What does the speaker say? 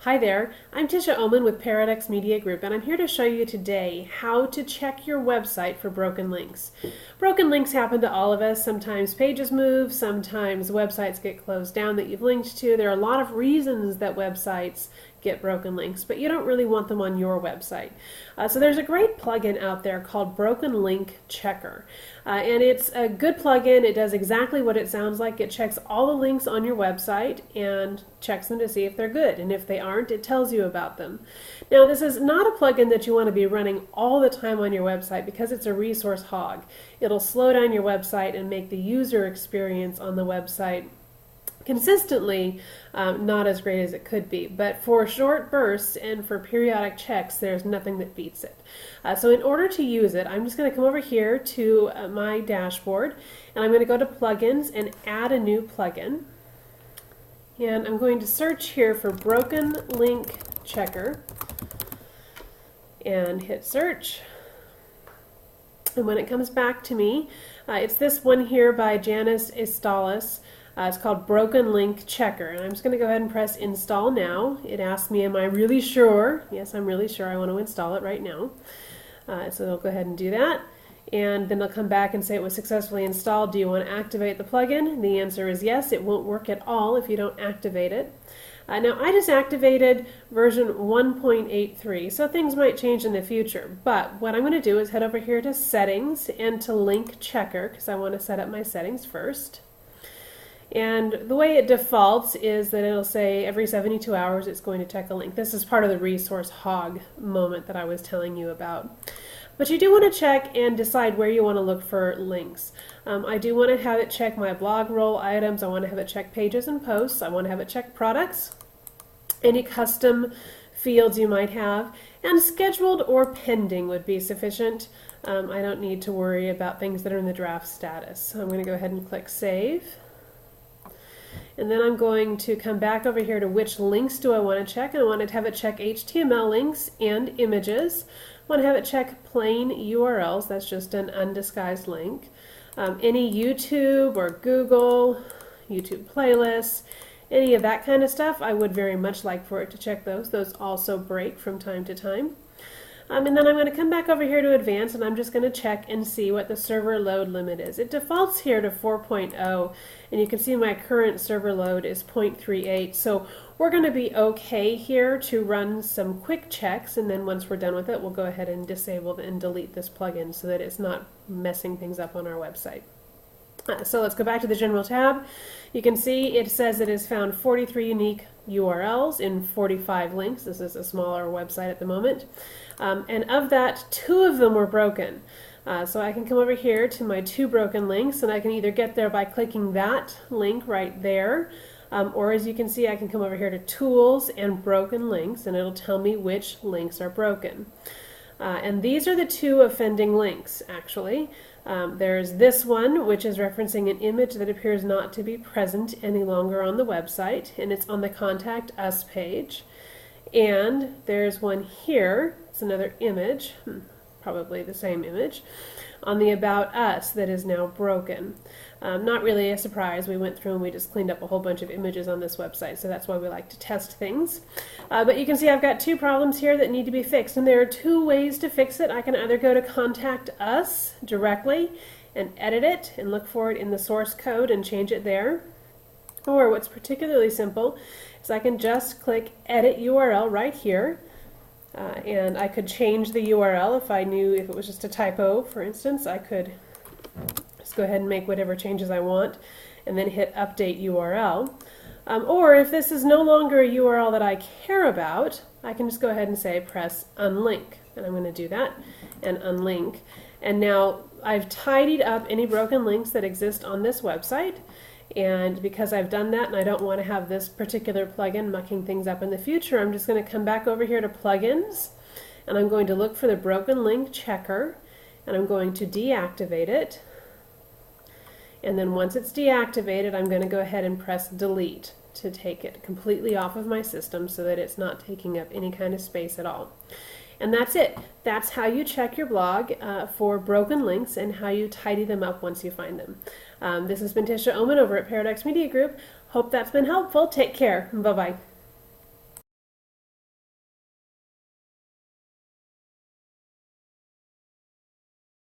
Hi there, I'm Tisha Oman with Paradux Media Group, and I'm here to show you today how to check your website for broken links. Broken links happen to all of us. Sometimes pages move, sometimes websites get closed down that you've linked to. There are a lot of reasons that websites get broken links, but you don't really want them on your website. So there's a great plugin out there called Broken Link Checker. And it's a good plugin. It does exactly what it sounds like. It checks all the links on your website and checks them to see if they're good. And if they aren't, it tells you about them. Now, this is not a plugin that you want to be running all the time on your website because it's a resource hog. It'll slow down your website and make the user experience on the website consistently not as great as it could be. But for short bursts and for periodic checks, there's nothing that beats it. So in order to use it, I'm just going to come over here to my dashboard, and I'm going to go to plugins and add a new plugin. And I'm going to search here for Broken Link Checker and hit search. And when it comes back to me, it's this one here by Janice Estalis. It's called Broken Link Checker, and I'm just going to go ahead and press Install Now. It asks me, am I really sure? Yes, I'm really sure I want to install it right now. So I'll go ahead and do that, and then they'll come back and say it was successfully installed. Do you want to activate the plugin? The answer is yes. It won't work at all if you don't activate it. Now, I just activated version 1.83, so things might change in the future, but what I'm going to do is head over here to Settings and to Link Checker, because I want to set up my settings first. And the way it defaults is that it'll say every 72 hours it's going to check a link. This is part of the resource hog moment that I was telling you about. But you do want to check and decide where you want to look for links. I do want to have it check my blog roll items. I want to have it check pages and posts. I want to have it check products, any custom fields you might have, and scheduled or pending would be sufficient. I don't need to worry about things that are in the draft status. So I'm going to go ahead and click Save. And then I'm going to come back over here to which links do I want to check. And I want to have it check HTML links and images. I want to have it check plain URLs. That's just an undisguised link. Any YouTube or Google, YouTube playlists, any of that kind of stuff, I would very much like for it to check those. Those also break from time to time. And then I'm going to come back over here to Advanced, and I'm just going to check and see what the server load limit is. It defaults here to 4.0, and you can see my current server load is 0.38. So we're going to be okay here to run some quick checks, and then once we're done with it, we'll go ahead and disable and delete this plugin so that it's not messing things up on our website. So let's go back to the General tab. You can see it says it has found 43 unique URLs in 45 links. This is a smaller website at the moment. And of that, 2 of them were broken. So I can come over here to my 2 broken links, and I can either get there by clicking that link right there, or as you can see, I can come over here to Tools and Broken Links, and it'll tell me which links are broken. And these are the 2 offending links, actually. There's this one, which is referencing an image that appears not to be present any longer on the website, and it's on the Contact Us page. And there's one here, it's another image, probably the same image, on the About Us that is now broken. Not really a surprise. We went through and we just cleaned up a whole bunch of images on this website, so that's why we like to test things. But you can see I've got 2 problems here that need to be fixed, and there are 2 ways to fix it. I can either go to Contact Us directly and edit it and look for it in the source code and change it there. Or what's particularly simple is I can just click Edit URL right here, and I could change the URL if I knew if it was just a typo, for instance. I could just go ahead and make whatever changes I want and then hit Update URL. Or if this is no longer a URL that I care about, I can just go ahead and say press Unlink. And I'm going to do that and unlink. And now I've tidied up any broken links that exist on this website. And because I've done that and I don't want to have this particular plugin mucking things up in the future, I'm just going to come back over here to Plugins, and I'm going to look for the Broken Link Checker, and I'm going to deactivate it. And then once it's deactivated, I'm going to go ahead and press Delete to take it completely off of my system so that it's not taking up any kind of space at all. And that's it. That's how you check your blog for broken links and how you tidy them up once you find them. This has been Tisha Oman over at Paradux Media Group. Hope that's been helpful. Take care. Bye-bye.